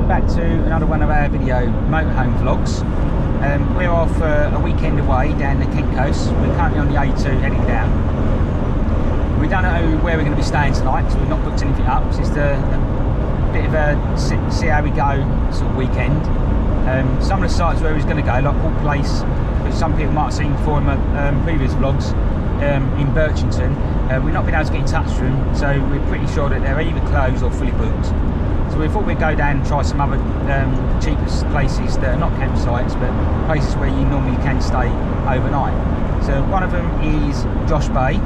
welcome back to another one of our video motorhome vlogs. We're off a weekend away down the Kent coast. We're currently on the A2 heading down. We don't know where we're going to be staying tonight, so we've not booked anything up. It's just a bit of a see how we go sort of weekend. Some of the sites where we're going to go, like Hall Place, which some people might have seen before in my previous vlogs, in Birchington, we've not been able to get in touch with them, so we're pretty sure that they're either closed or fully booked. So we thought we'd go down and try some other cheapest places that are not campsites, but places where you normally can stay overnight. So one of them is Josh Bay,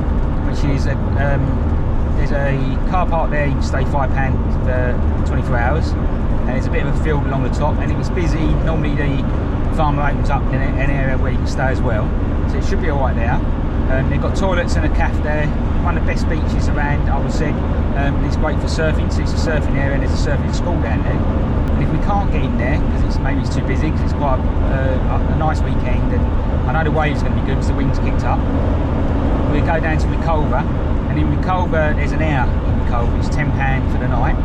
which is there's a car park there. You can stay £5 for 24 hours, and there's a bit of a field along the top, and if it's busy, normally the farmer opens up in an area where you can stay as well, so it should be alright there. They've got toilets and a cafe there. One of the best beaches around, I would say. It's great for surfing, so it's a surfing area, and there's a surfing school down there. And if we can't get in there because maybe it's too busy, because it's quite a nice weekend, and I know the waves are going to be good because the wind's kicked up, we go down to Reculver, and in Reculver there's an hour in Reculver. It's £10 for the night,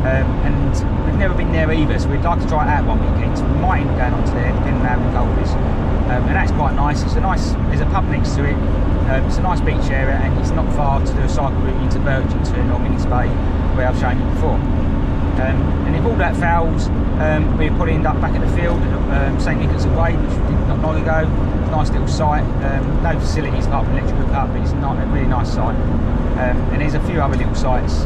and we've never been there either, so we'd like to try it out one weekend. So we might end up going on to there, depending on how Reculver is. And that's quite nice. There's a pub next to it. It's a nice beach area, and it's not far to do a cycle route into Birchington or Minnis Bay, where I've shown you before. And if all that fails, we'll probably end up back at the field at St Nicholas Way, which we did not long ago. Nice little site. No facilities apart from electrical cut, but it's not a really nice site. And there's a few other little sites,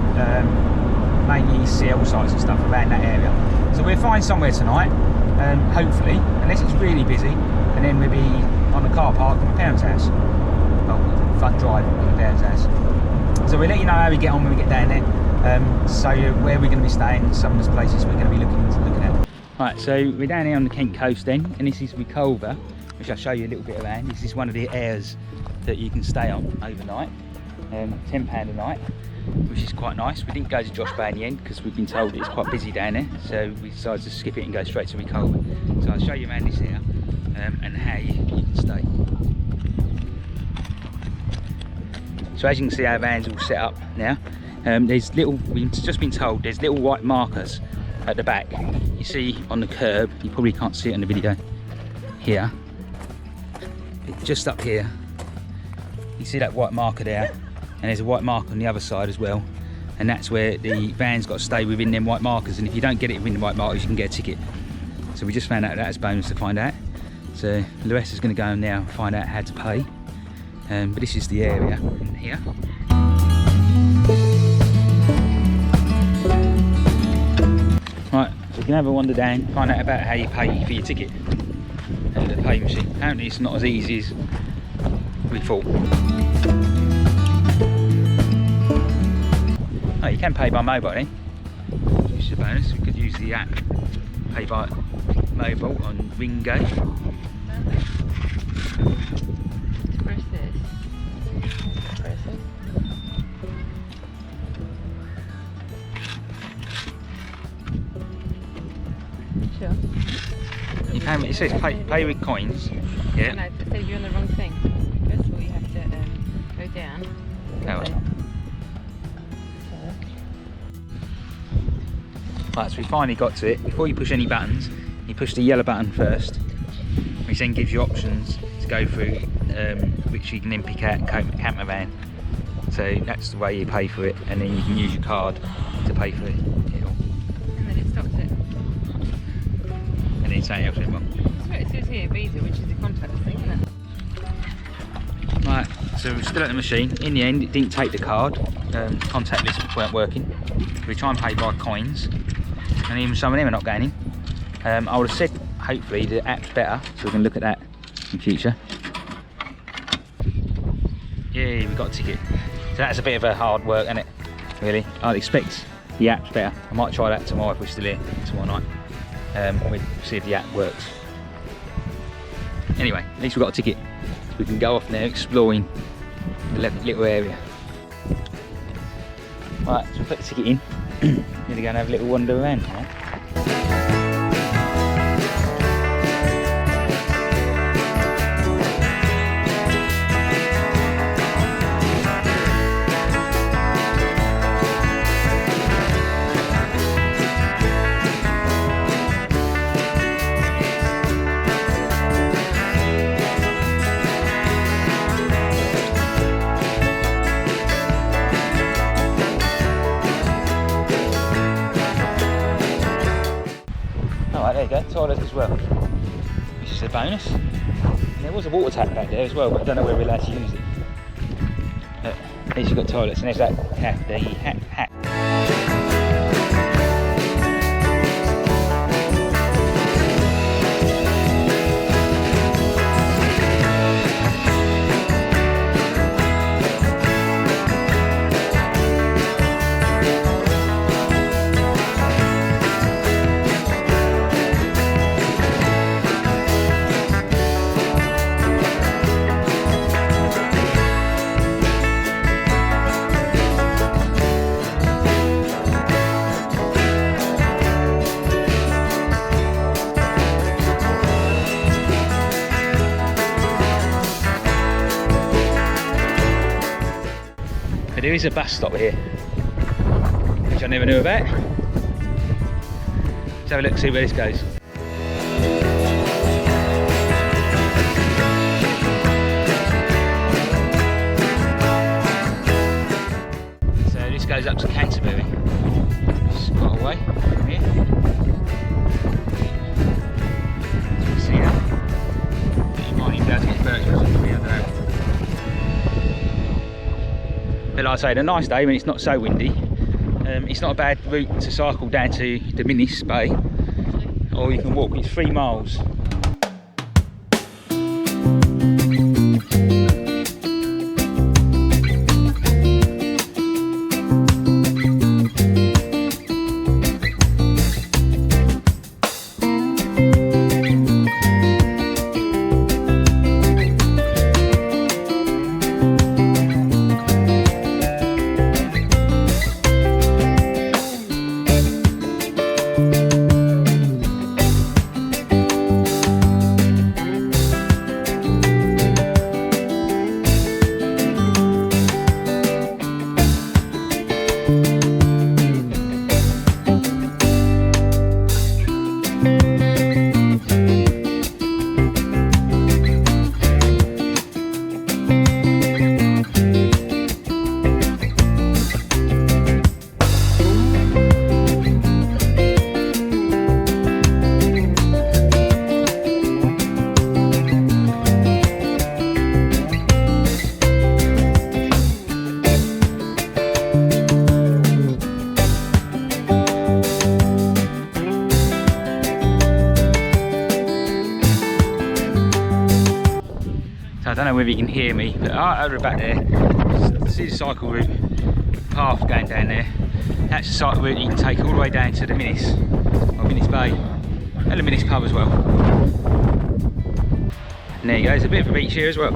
mainly CL sites and stuff around that area. So we'll find somewhere tonight, hopefully, unless it's really busy, and then we'll be on the car park at my parents' house. Well, front drive at my parents' house. So we'll let you know how we get on when we get down there. So where we're going to be staying, some of the places we're going to be looking at. Right, so we're down here on the Kent coast then, and this is Reculver, which I'll show you a little bit around. This is one of the airs that you can stay on overnight. £10 a night, which is quite nice. We didn't go to Josh Bay in the end because we've been told it's quite busy down there, so we decided to skip it and go straight to Reculver. So I'll show you around this here and how you can stay. So as you can see, our van's all set up now. We've just been told there's little white markers at the back. You see on the curb, you probably can't see it in the video here. Just up here, you see that white marker there, and there's a white marker on the other side as well, and that's where the van's got to stay within them white markers, and if you don't get it within the white markers, you can get a ticket. So we just found out that as bonus to find out. So Lewis is going to go now and find out how to pay. But this is the area in here. Right, so you can have a wander down, find out about how you pay for your ticket at the pay machine. Apparently it's not as easy as we thought. Oh, you can pay by mobile then, which is a bonus. We could use the app, pay by mobile on Ringo. Press this. Press it. Sure. You can, it says pay with coins. Yeah. No, it says you're on the wrong thing. First of all, you have to go down. That was Right, so we finally got to it. Before you push any buttons, you push the yellow button first, which then gives you options to go through, which you can then pick out and camper van. So that's the way you pay for it, and then you can use your card to pay for it all. And then it stops it. And then something else went wrong. That's what it says here, Visa, which is the contactless thing, isn't it? Right, so we're still at the machine. In the end, it didn't take the card. Contactless weren't working. We try and pay by coins, and even some of them are not going in. I would have said hopefully the app's better, so we can look at that in future. Yeah, we got a ticket. So that's a bit of a hard work, isn't it? Really, I'd expect the app's better. I might try that tomorrow if we're still here tomorrow night. We'll see if the app works. Anyway, at least we've got a ticket. So we can go off now exploring the little area. Right, so we put the ticket in. We're going to go and have a little wander around now. a bonus. And there was a water tap back there as well, but I don't know where we're allowed to use it. At least you've got toilets, and there's that tap, the hat. But there is a bus stop here, which I never knew about. Let's have a look, see where this goes. So this goes up to Canterbury. It's quite a way from here. You can see that. But you might even be able to get Birchwood from here, I don't know. But like I say, a nice day when it's not so windy. It's not a bad route to cycle down to the Minnis Bay, or you can walk. It's 3 miles. I don't know whether you can hear me, but over back there, see the cycle route path going down there. That's the cycle route you can take all the way down to the Minnis, or Minnis Bay, and the Minnis pub as well. And there you go, there's a bit of a beach here as well.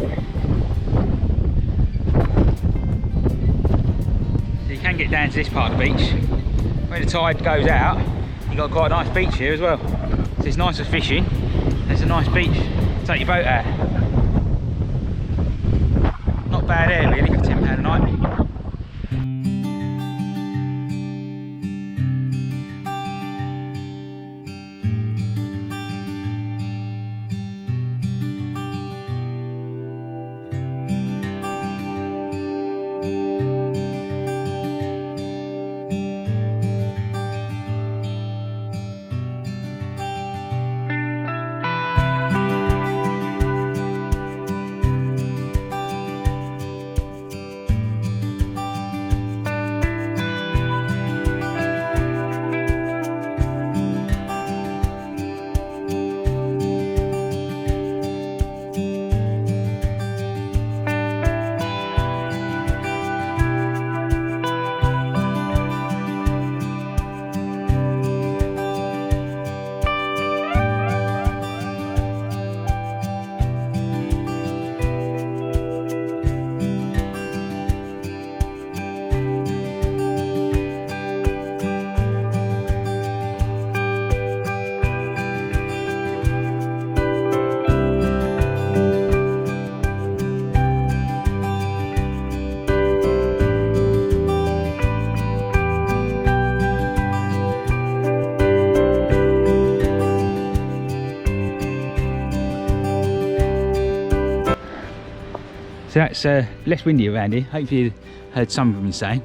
So you can get down to this part of the beach. When the tide goes out, you've got quite a nice beach here as well. So it's nice for fishing, there's a nice beach to take your boat out. Not bad air really for £10 a night. So that's less windy around here. Hopefully you heard some of them saying.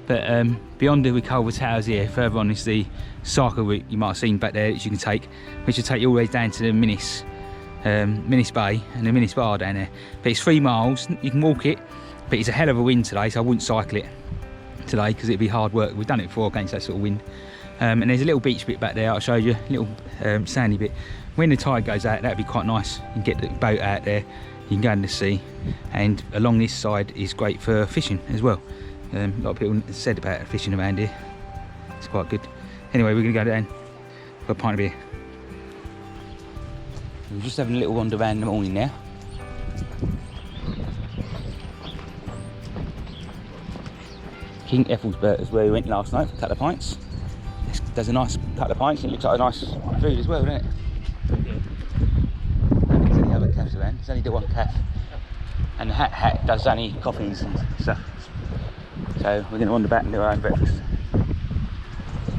But beyond the Reculver towers here, further on is the cycle route you might have seen back there that you can take, which will take you all the way down to the Minnis Minnis Bay and the Minnis Bar down there. But it's 3 miles, you can walk it, but it's a hell of a wind today, so I wouldn't cycle it today because it'd be hard work. We've done it before against that sort of wind. And there's a little beach bit back there, I'll show you, a little sandy bit. When the tide goes out, that'd be quite nice. You can get the boat out there, you can go in the sea, and along this side is great for fishing as well. A lot of people said about fishing around here. It's quite good. Anyway, we're going to go down for a pint of beer. We're just having a little wander around in the morning now. King Ethelbert is where we went last night for a couple of pints. There's a nice couple of pints, and it looks like a nice food as well, doesn't it? I don't think there's any other cafes around. There's only the one cafe. And the Hat does only coffees and stuff. So we're going to wander back and do our own breakfast.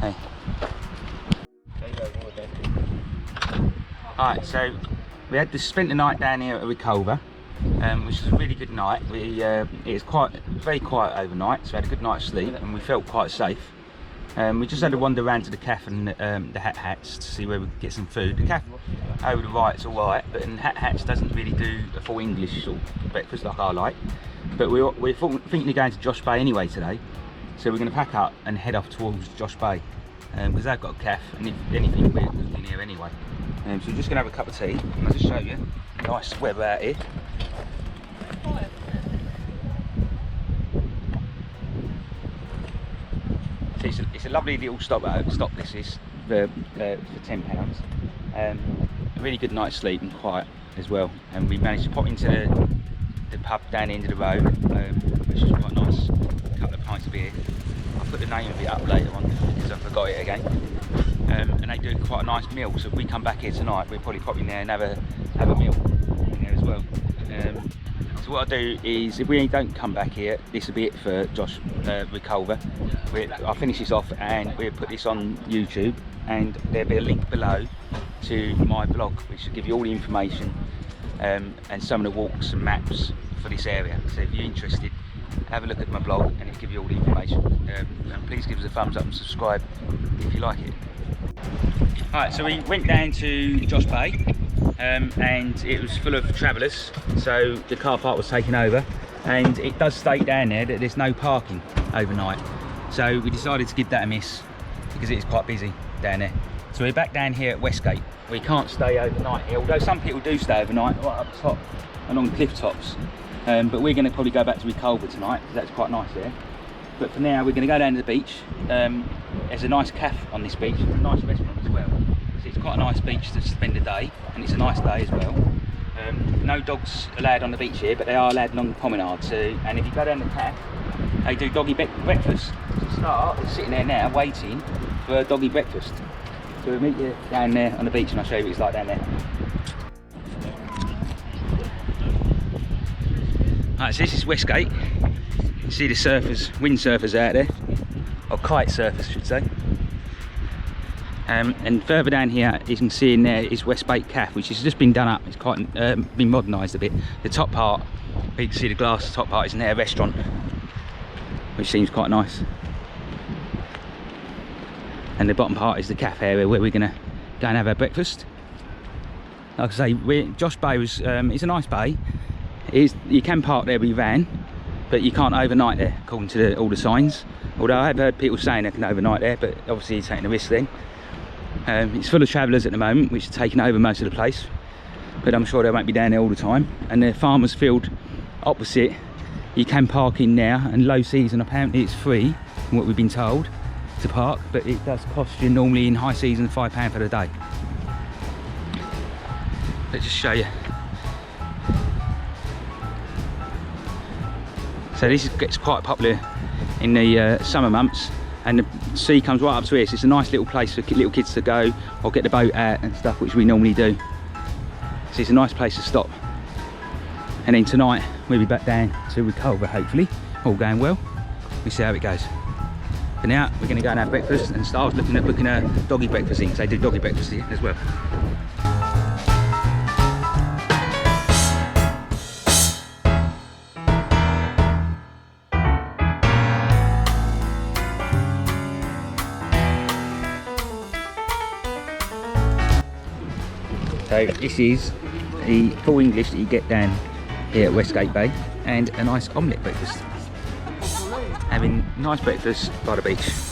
Hey. Alright, so we had spent the night down here at Reculver, which was a really good night. It was very quiet overnight, so we had a good night's sleep and we felt quite safe. We just had a wander around to the cafe and the Hats to see where we could get some food. The cafe over the right's alright, but Hats doesn't really do a full English sort of breakfast like I like. But we're thinking of going to Josh Bay anyway today, so we're going to pack up and head off towards Josh Bay because they've got a cafe, and if anything we're in here anyway. So we're just going to have a cup of tea and I'll just show you. Nice weather out here. It's a lovely little stop this is for £10. A really good night's sleep and quiet as well. And we managed to pop into the pub down the end of the road, which is quite nice. A couple of pints of beer. I'll put the name of it up later on because I forgot it again. And they do quite a nice meal. So if we come back here tonight, we'll probably pop in there and have a meal in there as well. So what I'll do is, if we don't come back here, this will be it for Josh Reculver. I'll finish this off and we'll put this on YouTube, and there'll be a link below to my blog which will give you all the information and some of the walks and maps for this area. So if you're interested, have a look at my blog and it'll give you all the information. And please give us a thumbs up and subscribe if you like it. Alright, so we went down to Josh Bay. And it was full of travellers, so the car park was taken over, and it does state down there that there's no parking overnight, so we decided to give that a miss because it is quite busy down there. So we're back down here at WestGate. We can't stay overnight here, although some people do stay overnight right up top along the cliff tops, but we're going to probably go back to Reculver tonight because that's quite nice there. But for now we're going to go down to the beach. There's a nice cafe on this beach, a nice restaurant as well. It's quite a nice beach to spend a day, and it's a nice day as well. No dogs allowed on the beach here, but they are allowed along the promenade too. And if you go down the cafe, they do doggy breakfast. To start, we're sitting there now waiting for a doggy breakfast. So we'll meet you down there on the beach and I'll show you what it's like down there. Alright, so this is WestGate. You see the surfers, windsurfers out there, or kite surfers I should say. And further down here, you can see in there is WestGate Cafe, which has just been done up. It's quite been modernised a bit. The top part, you can see the glass top part is in there, a restaurant, which seems quite nice. And the bottom part is the cafe area where we're going to go and have our breakfast. Like I say, Josh Bay was it's a nice bay. You can park there with your van, but you can't overnight there according to all the signs. Although I have heard people saying they can overnight there, but obviously you're taking a risk then. It's full of travellers at the moment, which are taking over most of the place, but I'm sure they won't be down there all the time. And the farmer's field opposite, you can park in there, and low season apparently it's free from what we've been told to park, but it does cost you normally in high season £5 for the day. Let's just show you. So this gets quite popular in the summer months, and the sea comes right up to here, so it's a nice little place for little kids to go or get the boat out and stuff, which we normally do. So it's a nice place to stop. And then tonight we'll be back down to Reculver, hopefully, all going well. We'll see how it goes. But now we're going to go and have breakfast and start looking at booking a doggy breakfast in, because they do doggy breakfast here as well. So this is the full English that you get down here at Westgate Bay, and a nice omelette breakfast. Having nice breakfast by the beach.